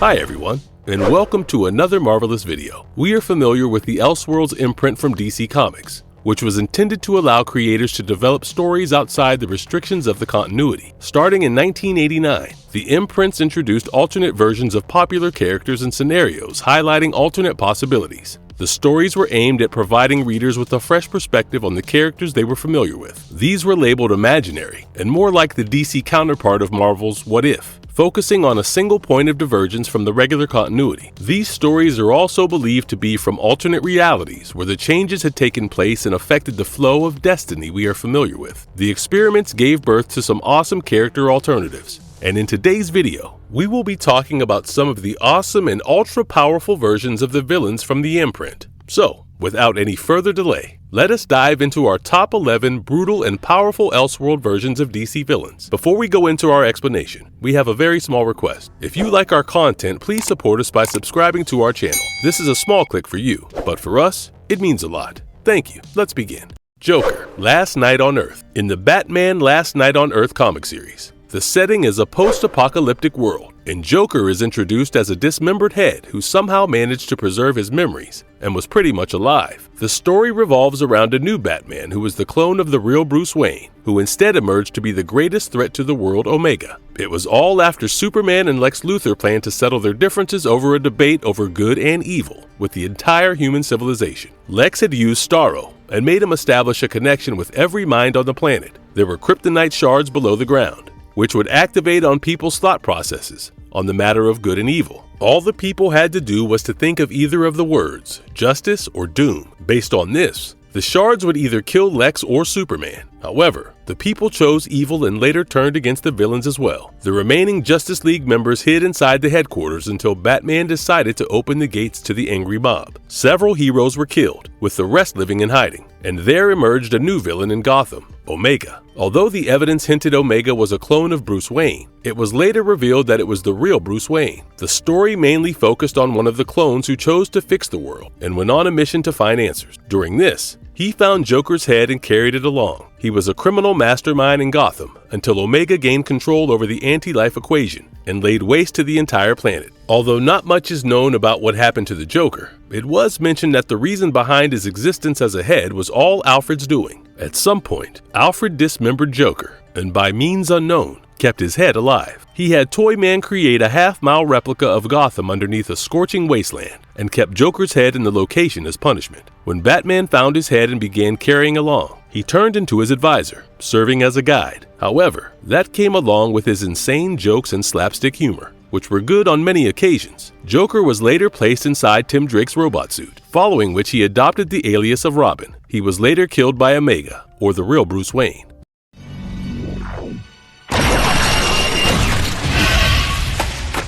Hi everyone, and welcome to another marvelous video. We are familiar with the Elseworlds imprint from DC Comics, which was intended to allow creators to develop stories outside the restrictions of the continuity. Starting in 1989, the imprints introduced alternate versions of popular characters and scenarios, highlighting alternate possibilities. The stories were aimed at providing readers with a fresh perspective on the characters they were familiar with. These were labeled imaginary, and more like the DC counterpart of Marvel's What If, focusing on a single point of divergence from the regular continuity. These stories are also believed to be from alternate realities where the changes had taken place and affected the flow of destiny we are familiar with. The experiments gave birth to some awesome character alternatives, and in today's video, we will be talking about some of the awesome and ultra-powerful versions of the villains from the imprint. So, without any further delay, let us dive into our top 11 brutal and powerful Elseworld versions of DC villains. Before we go into our explanation, we have a very small request. If you like our content, please support us by subscribing to our channel. This is a small click for you, but for us, it means a lot. Thank you. Let's begin. Joker, Last Night on Earth. In the Batman Last Night on Earth comic series, the setting is a post-apocalyptic world, and Joker is introduced as a dismembered head who somehow managed to preserve his memories and was pretty much alive. The story revolves around a new Batman who was the clone of the real Bruce Wayne, who instead emerged to be the greatest threat to the world, Omega. It was all after Superman and Lex Luthor planned to settle their differences over a debate over good and evil with the entire human civilization. Lex had used Starro and made him establish a connection with every mind on the planet. There were kryptonite shards below the ground, which would activate on people's thought processes on the matter of good and evil. All the people had to do was to think of either of the words, justice or doom. Based on this, the shards would either kill Lex or Superman. However, the people chose evil and later turned against the villains as well. The remaining Justice League members hid inside the headquarters until Batman decided to open the gates to the angry mob. Several heroes were killed, with the rest living in hiding, and there emerged a new villain in Gotham, Omega. Although the evidence hinted Omega was a clone of Bruce Wayne, it was later revealed that it was the real Bruce Wayne. The story mainly focused on one of the clones who chose to fix the world and went on a mission to find answers. During this, he found Joker's head and carried it along. He was a criminal mastermind in Gotham until Omega gained control over the anti-life equation and laid waste to the entire planet. Although not much is known about what happened to the Joker, it was mentioned that the reason behind his existence as a head was all Alfred's doing. At some point, Alfred dismembered Joker, and by means unknown, kept his head alive. He had Toyman create a half-mile replica of Gotham underneath a scorching wasteland and kept Joker's head in the location as punishment. When Batman found his head and began carrying along, he turned into his advisor, serving as a guide. However, that came along with his insane jokes and slapstick humor, which were good on many occasions. Joker was later placed inside Tim Drake's robot suit, following which he adopted the alias of Robin. He was later killed by Omega, or the real Bruce Wayne.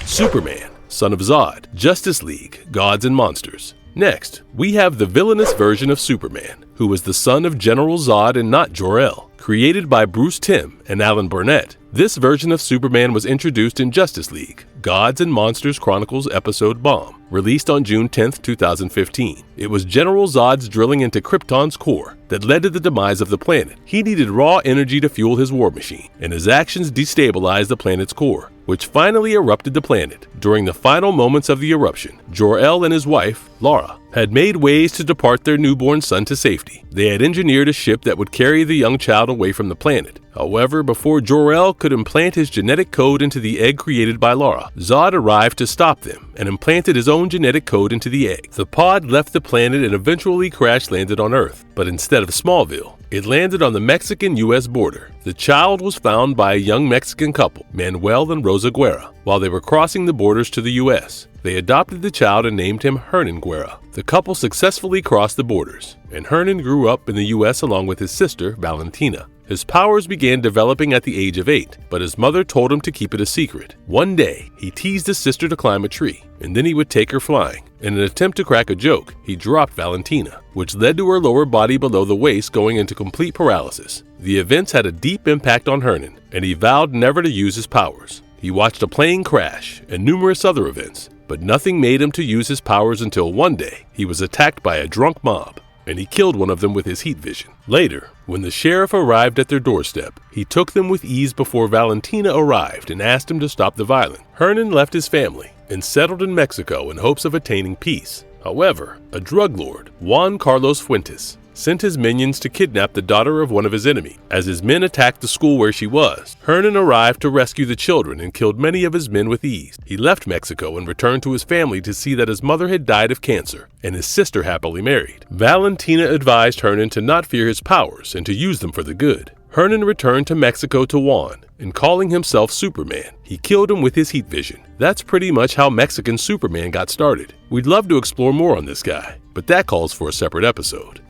Superman, son of Zod, Justice League, Gods and Monsters. Next, we have the villainous version of Superman, who was the son of General Zod and not Jor-El. Created by Bruce Timm and Alan Burnett, this version of Superman was introduced in Justice League, Gods and Monsters Chronicles episode Bomb, released on June 10, 2015. It was General Zod's drilling into Krypton's core that led to the demise of the planet. He needed raw energy to fuel his war machine, and his actions destabilized the planet's core, which finally erupted the planet. During the final moments of the eruption, Jor-El and his wife, Lara, had made ways to depart their newborn son to safety. They had engineered a ship that would carry the young child away from the planet. However, before Jor-El could implant his genetic code into the egg created by Lara, Zod arrived to stop them and implanted his own genetic code into the egg. The pod left the planet and eventually crash-landed on Earth, but instead of Smallville, it landed on the Mexican-U.S. border. The child was found by a young Mexican couple, Manuel and Rosa Guerra, while they were crossing the borders to the U.S. They adopted the child and named him Hernan Guerra. The couple successfully crossed the borders, and Hernan grew up in the U.S. along with his sister, Valentina. His powers began developing at the age of 8, but his mother told him to keep it a secret. One day, he teased his sister to climb a tree, and then he would take her flying. In an attempt to crack a joke, he dropped Valentina, which led to her lower body below the waist going into complete paralysis. The events had a deep impact on Hernan, and he vowed never to use his powers. He watched a plane crash and numerous other events, but nothing made him to use his powers until one day he was attacked by a drunk mob, and he killed one of them with his heat vision. Later, when the sheriff arrived at their doorstep, he took them with ease before Valentina arrived and asked him to stop the violence. Hernan left his family and settled in Mexico in hopes of attaining peace. However, a drug lord, Juan Carlos Fuentes, sent his minions to kidnap the daughter of one of his enemies. As his men attacked the school where she was, Hernan arrived to rescue the children and killed many of his men with ease. He left Mexico and returned to his family to see that his mother had died of cancer and his sister happily married. Valentina advised Hernan to not fear his powers and to use them for the good. Hernan returned to Mexico to Juan, and calling himself Superman, he killed him with his heat vision. That's pretty much how Mexican Superman got started. We'd love to explore more on this guy, but that calls for a separate episode.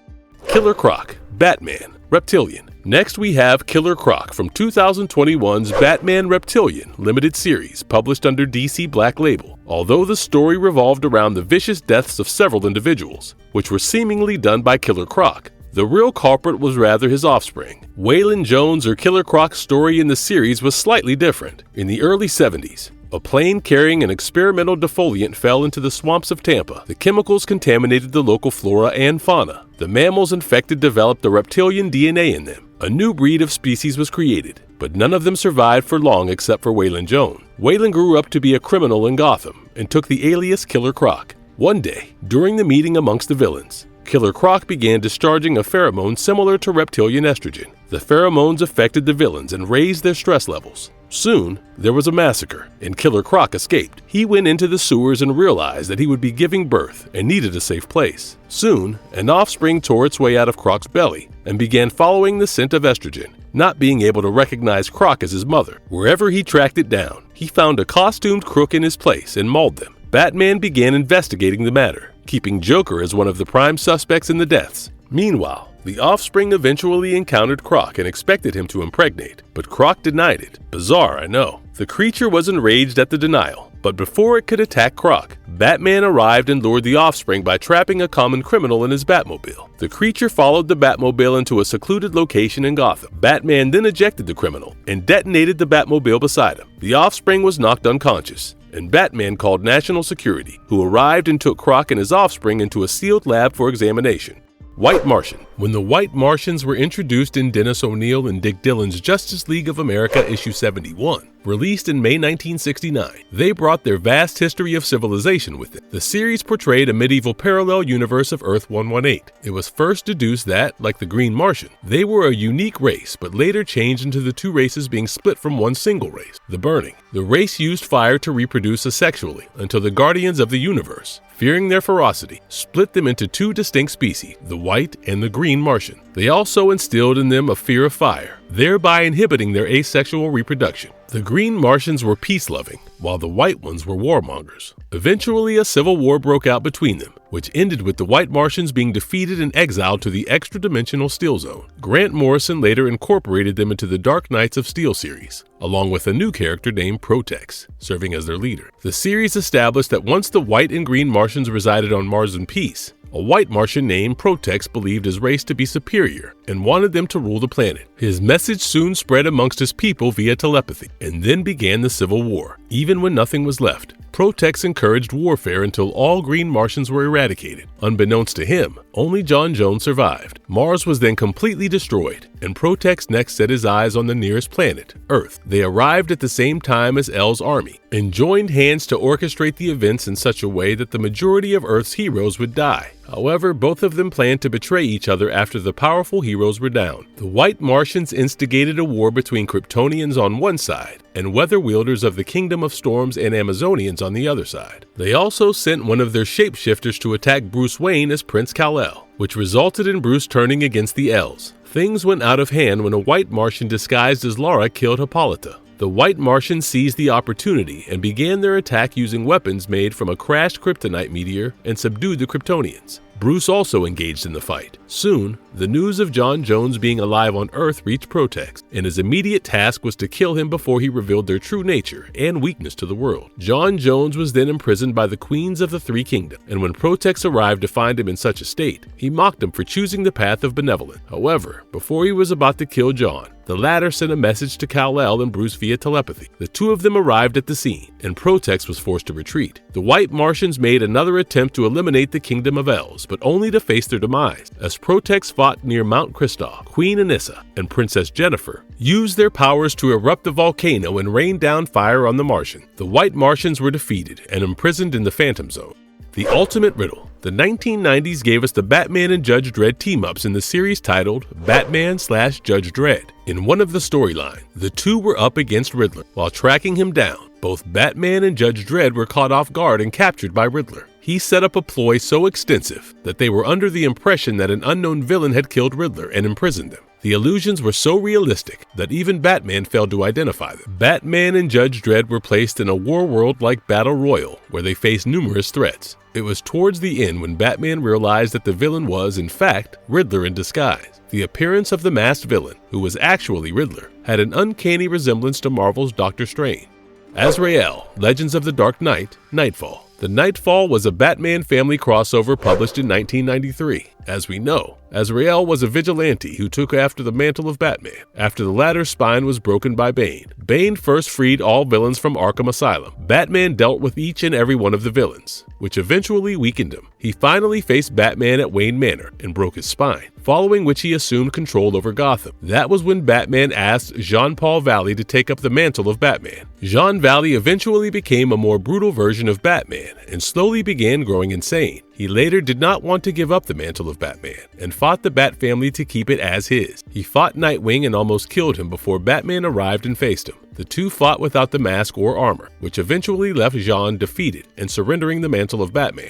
Killer Croc, Batman, Reptilian. Next we have Killer Croc from 2021's Batman Reptilian limited series published under DC Black Label. Although the story revolved around the vicious deaths of several individuals, which were seemingly done by Killer Croc, the real culprit was rather his offspring. Waylon Jones or Killer Croc's story in the series was slightly different. In the early 70s, a plane carrying an experimental defoliant fell into the swamps of Tampa. The chemicals contaminated the local flora and fauna. The mammals infected developed the reptilian DNA in them. A new breed of species was created, but none of them survived for long except for Waylon Jones. Waylon grew up to be a criminal in Gotham and took the alias Killer Croc. One day, during the meeting amongst the villains, Killer Croc began discharging a pheromone similar to reptilian estrogen. The pheromones affected the villains and raised their stress levels. Soon, there was a massacre, and Killer Croc escaped. He went into the sewers and realized that he would be giving birth and needed a safe place. Soon, an offspring tore its way out of Croc's belly and began following the scent of estrogen, not being able to recognize Croc as his mother. Wherever he tracked it down, he found a costumed crook in his place and mauled them. Batman began investigating the matter, keeping Joker as one of the prime suspects in the deaths. Meanwhile, the offspring eventually encountered Croc and expected him to impregnate, but Croc denied it. Bizarre, I know. The creature was enraged at the denial, but before it could attack Croc, Batman arrived and lured the offspring by trapping a common criminal in his Batmobile. The creature followed the Batmobile into a secluded location in Gotham. Batman then ejected the criminal and detonated the Batmobile beside him. The offspring was knocked unconscious, and Batman called National Security, who arrived and took Croc and his offspring into a sealed lab for examination. White Martian. When the White Martians were introduced in Dennis O'Neil and Dick Dillon's Justice League of America issue 71, released in May 1969, they brought their vast history of civilization with them. The series portrayed a medieval parallel universe of Earth 118. It was first deduced that, like the Green Martian, they were a unique race, but later changed into the two races being split from one single race, the Burning. The race used fire to reproduce asexually until the Guardians of the Universe, fearing their ferocity, split them into two distinct species, the White and the Green Martian. They also instilled in them a fear of fire, thereby inhibiting their asexual reproduction. The Green Martians were peace-loving, while the White ones were warmongers. Eventually, a civil war broke out between them, which ended with the White Martians being defeated and exiled to the extra-dimensional Steel Zone. Grant Morrison later incorporated them into the Dark Knights of Steel series, along with a new character named Protex, serving as their leader. The series established that once the White and Green Martians resided on Mars in peace, a White Martian named Protex believed his race to be superior and wanted them to rule the planet. His message soon spread amongst his people via telepathy, and then began the Civil War. Even when nothing was left, Protex encouraged warfare until all Green Martians were eradicated. Unbeknownst to him, only John Jones survived. Mars was then completely destroyed, and Protex next set his eyes on the nearest planet, Earth. They arrived at the same time as L's army, and joined hands to orchestrate the events in such a way that the majority of Earth's heroes would die. However, both of them planned to betray each other after the powerful heroes were down. The White Martians instigated a war between Kryptonians on one side and weather wielders of the Kingdom of Storms and Amazonians on the other side. They also sent one of their shapeshifters to attack Bruce Wayne as Prince Kal-El, which resulted in Bruce turning against the Elves. Things went out of hand when a White Martian disguised as Lara killed Hippolyta. The White Martians seized the opportunity and began their attack using weapons made from a crashed kryptonite meteor and subdued the Kryptonians. Bruce also engaged in the fight. Soon, the news of John Jones being alive on Earth reached Protex, and his immediate task was to kill him before he revealed their true nature and weakness to the world. John Jones was then imprisoned by the Queens of the Three Kingdoms, and when Protex arrived to find him in such a state, he mocked him for choosing the path of benevolence. However, before he was about to kill John, the latter sent a message to Kal-El and Bruce via telepathy. The two of them arrived at the scene, and Protex was forced to retreat. The White Martians made another attempt to eliminate the Kingdom of Elves, but only to face their demise. As Protex fought spot near Mount Kristoff, Queen Anissa and Princess Jennifer used their powers to erupt the volcano and rain down fire on the Martian. The White Martians were defeated and imprisoned in the Phantom Zone. The Ultimate Riddle. The 1990s gave us the Batman and Judge Dredd team-ups in the series titled Batman/Judge Dredd. In one of the storylines, the two were up against Riddler. While tracking him down, both Batman and Judge Dredd were caught off guard and captured by Riddler. He set up a ploy so extensive that they were under the impression that an unknown villain had killed Riddler and imprisoned them. The illusions were so realistic that even Batman failed to identify them. Batman and Judge Dredd were placed in a war world-like battle royal where they faced numerous threats. It was towards the end when Batman realized that the villain was, in fact, Riddler in disguise. The appearance of the masked villain, who was actually Riddler, had an uncanny resemblance to Marvel's Doctor Strange. Azrael, Legends of the Dark Knight, Nightfall. The Nightfall was a Batman family crossover published in 1993. As we know, Azrael was a vigilante who took after the mantle of Batman after the latter's spine was broken by Bane. Bane first freed all villains from Arkham Asylum. Batman dealt with each and every one of the villains, which eventually weakened him. He finally faced Batman at Wayne Manor and broke his spine, following which he assumed control over Gotham. That was when Batman asked Jean-Paul Valley to take up the mantle of Batman. Jean Valley eventually became a more brutal version of Batman and slowly began growing insane. He later did not want to give up the mantle of Batman and fought the Bat family to keep it as his. He fought Nightwing and almost killed him before Batman arrived and faced him. The two fought without the mask or armor, which eventually left Jean defeated and surrendering the mantle of Batman.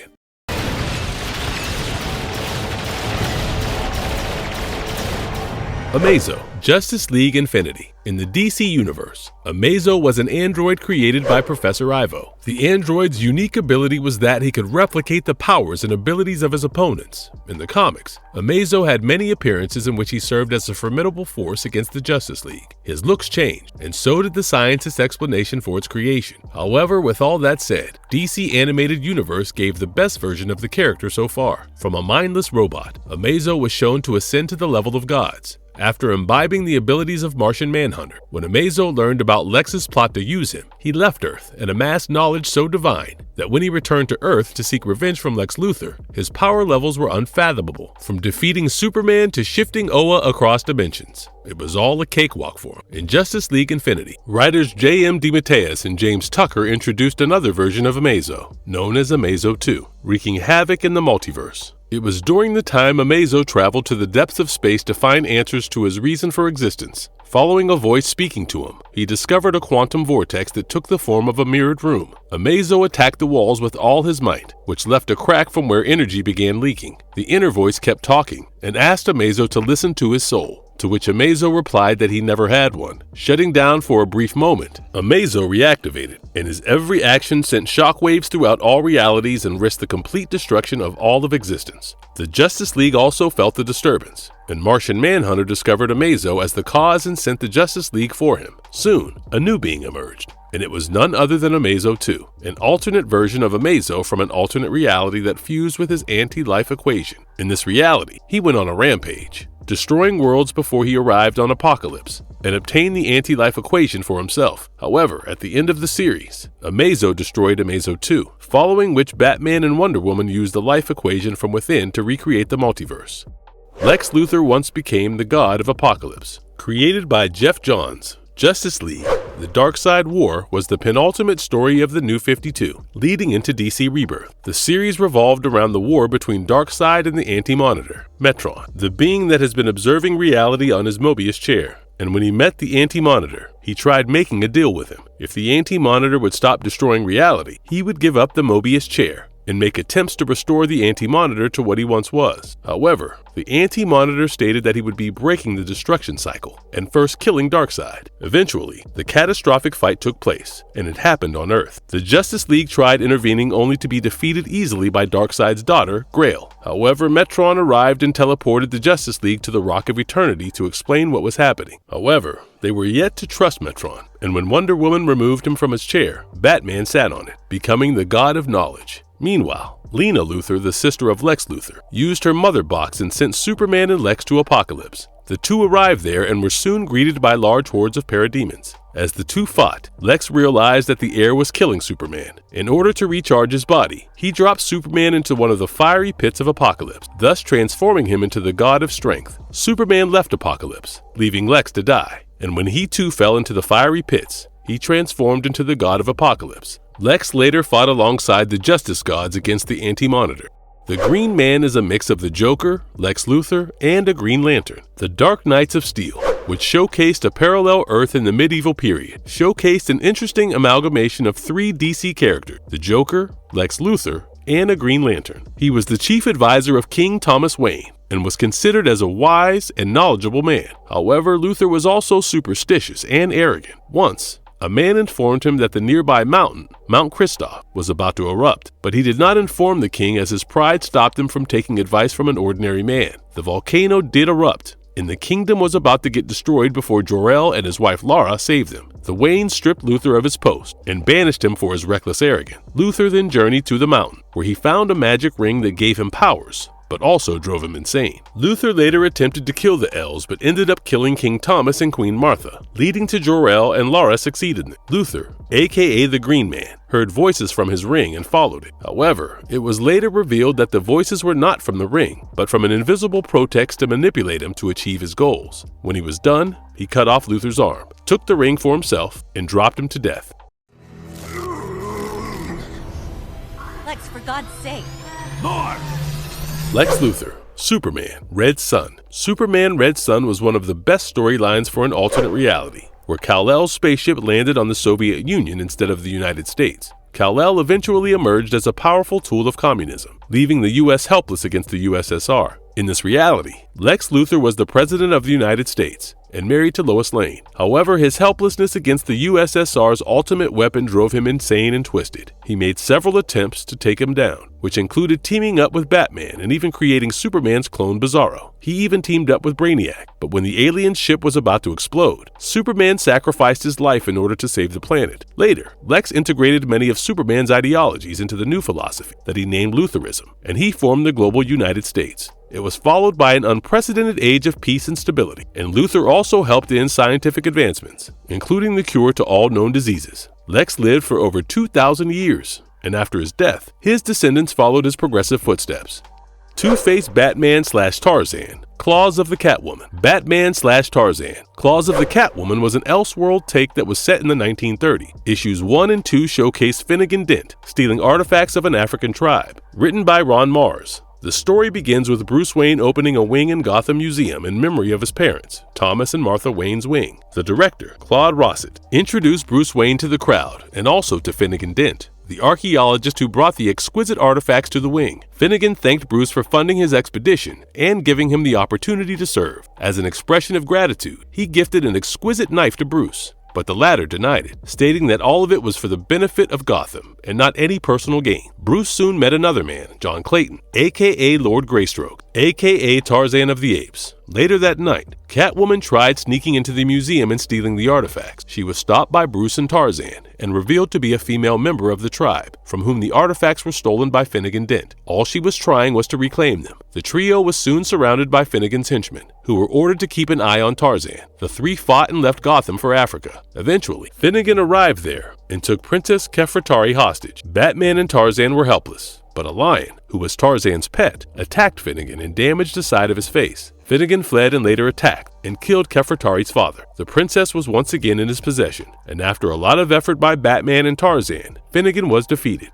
Amazo, Justice League Infinity. In the DC universe, Amazo was an android created by Professor Ivo. The android's unique ability was that he could replicate the powers and abilities of his opponents. In the comics, Amazo had many appearances in which he served as a formidable force against the Justice League. His looks changed, and so did the scientist's explanation for its creation. However, with all that said, DC Animated Universe gave the best version of the character so far. From a mindless robot, Amazo was shown to ascend to the level of gods. After imbibing the abilities of Martian Manhunter, when Amazo learned about Lex's plot to use him, he left Earth and amassed knowledge so divine that when he returned to Earth to seek revenge from Lex Luthor, his power levels were unfathomable, from defeating Superman to shifting Oa across dimensions. It was all a cakewalk for him. In Justice League Infinity, writers J.M. DeMatteis and James Tucker introduced another version of Amazo, known as Amazo 2, wreaking havoc in the multiverse. It was during the time Amazo traveled to the depths of space to find answers to his reason for existence. Following a voice speaking to him, he discovered a quantum vortex that took the form of a mirrored room. Amazo attacked the walls with all his might, which left a crack from where energy began leaking. The inner voice kept talking and asked Amazo to listen to his soul, to which Amazo replied that he never had one. Shutting down for a brief moment, Amazo reactivated, and his every action sent shockwaves throughout all realities and risked the complete destruction of all of existence. The Justice League also felt the disturbance, and Martian Manhunter discovered Amazo as the cause and sent the Justice League for him. Soon, a new being emerged, and it was none other than Amazo 2, an alternate version of Amazo from an alternate reality that fused with his anti-life equation. In this reality, he went on a rampage, destroying worlds before he arrived on Apokolips, and obtained the anti-life equation for himself. However, at the end of the series, Amazo destroyed Amazo 2, following which Batman and Wonder Woman used the life equation from within to recreate the multiverse. Lex Luthor once became the god of Apokolips. Created by Jeff Johns, Justice League, The Darkseid War was the penultimate story of the New 52, leading into DC Rebirth. The series revolved around the war between Darkseid and the Anti-Monitor, Metron, the being that has been observing reality on his Mobius chair. And when he met the Anti-Monitor, he tried making a deal with him. If the Anti-Monitor would stop destroying reality, he would give up the Mobius chair and make attempts to restore the Anti-Monitor to what he once was. However, the Anti-Monitor stated that he would be breaking the destruction cycle and first killing Darkseid. Eventually, the catastrophic fight took place, and it happened on Earth. The Justice League tried intervening only to be defeated easily by Darkseid's daughter, Grail. However, Metron arrived and teleported the Justice League to the Rock of Eternity to explain what was happening. However, they were yet to trust Metron, and when Wonder Woman removed him from his chair, Batman sat on it, becoming the god of knowledge. Meanwhile, Lena Luthor, the sister of Lex Luthor, used her mother box and sent Superman and Lex to Apokolips. The two arrived there and were soon greeted by large hordes of parademons. As the two fought, Lex realized that the air was killing Superman. In order to recharge his body, he dropped Superman into one of the fiery pits of Apokolips, thus transforming him into the god of strength. Superman left Apokolips, leaving Lex to die, and when he too fell into the fiery pits, he transformed into the god of Apokolips. Lex later fought alongside the Justice Gods against the Anti-Monitor. The Green Man is a mix of the Joker, Lex Luthor, and a Green Lantern. The Dark Knights of Steel, which showcased a parallel Earth in the medieval period, showcased an interesting amalgamation of three DC characters, the Joker, Lex Luthor, and a Green Lantern. He was the chief advisor of King Thomas Wayne and was considered as a wise and knowledgeable man. However, Luthor was also superstitious and arrogant. Once, a man informed him that the nearby mountain, Mount Kristoff, was about to erupt, but he did not inform the king as his pride stopped him from taking advice from an ordinary man. The volcano did erupt, and the kingdom was about to get destroyed before Jor-El and his wife Lara saved them. The Waynes stripped Luthor of his post and banished him for his reckless arrogance. Luthor then journeyed to the mountain, where he found a magic ring that gave him powers, but also drove him insane. Luthor later attempted to kill the elves, but ended up killing King Thomas and Queen Martha, leading to Jor-El, and Lara succeeded in it. Luthor, aka the Green Man, heard voices from his ring and followed it. However, it was later revealed that the voices were not from the ring, but from an invisible protex to manipulate him to achieve his goals. When he was done, he cut off Luthor's arm, took the ring for himself, and dropped him to death. Lex, for God's sake. More! Lex Luthor, Superman, Red Sun. Superman Red Sun was one of the best storylines for an alternate reality, where Kal-El's spaceship landed on the Soviet Union instead of the United States. Kal-El eventually emerged as a powerful tool of communism, leaving the US helpless against the USSR. In this reality, Lex Luthor was the President of the United States and married to Lois Lane. However, his helplessness against the USSR's ultimate weapon drove him insane and twisted. He made several attempts to take him down, which included teaming up with Batman and even creating Superman's clone Bizarro. He even teamed up with Brainiac, but when the alien ship was about to explode, Superman sacrificed his life in order to save the planet. Later, Lex integrated many of Superman's ideologies into the new philosophy that he named Luthorism, and he formed the global United States. It was followed by an unprecedented age of peace and stability, and Luthor also helped in scientific advancements, including the cure to all known diseases. Lex lived for over 2,000 years, and after his death, his descendants followed his progressive footsteps. Two-Faced Batman/Tarzan, Claws of the Catwoman. Batman/Tarzan, Claws of the Catwoman was an Elseworld take that was set in the 1930s. Issues 1 and 2 showcase Finnegan Dent stealing artifacts of an African tribe. Written by Ron Mars, the story begins with Bruce Wayne opening a wing in Gotham Museum in memory of his parents, Thomas and Martha Wayne's wing. The director, Claude Rossett, introduced Bruce Wayne to the crowd and also to Finnegan Dent, the archaeologist who brought the exquisite artifacts to the wing. Finnegan thanked Bruce for funding his expedition and giving him the opportunity to serve. As an expression of gratitude, he gifted an exquisite knife to Bruce, but the latter denied it, stating that all of it was for the benefit of Gotham and not any personal gain. Bruce soon met another man, John Clayton, aka Lord Greystoke, aka Tarzan of the Apes. Later that night, Catwoman tried sneaking into the museum and stealing the artifacts. She was stopped by Bruce and Tarzan and revealed to be a female member of the tribe, from whom the artifacts were stolen by Finnegan Dent. All she was trying was to reclaim them. The trio was soon surrounded by Finnegan's henchmen, who were ordered to keep an eye on Tarzan. The three fought and left Gotham for Africa. Eventually, Finnegan arrived there and took Princess Kefratari hostage. Batman and Tarzan were helpless, but a lion, who was Tarzan's pet, attacked Finnegan and damaged the side of his face. Finnegan fled and later attacked and killed Kefratari's father. The princess was once again in his possession, and after a lot of effort by Batman and Tarzan, Finnegan was defeated.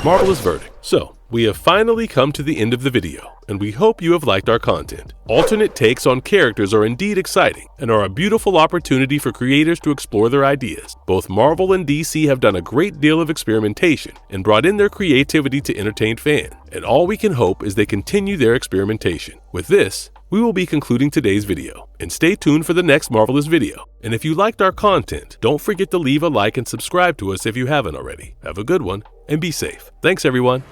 Marvelous verdict. So, we have finally come to the end of the video, and we hope you have liked our content. Alternate takes on characters are indeed exciting and are a beautiful opportunity for creators to explore their ideas. Both Marvel and DC have done a great deal of experimentation and brought in their creativity to entertain fans, and all we can hope is they continue their experimentation. With this, we will be concluding today's video, and stay tuned for the next Marvelous video. And if you liked our content, don't forget to leave a like and subscribe to us if you haven't already. Have a good one, and be safe. Thanks everyone.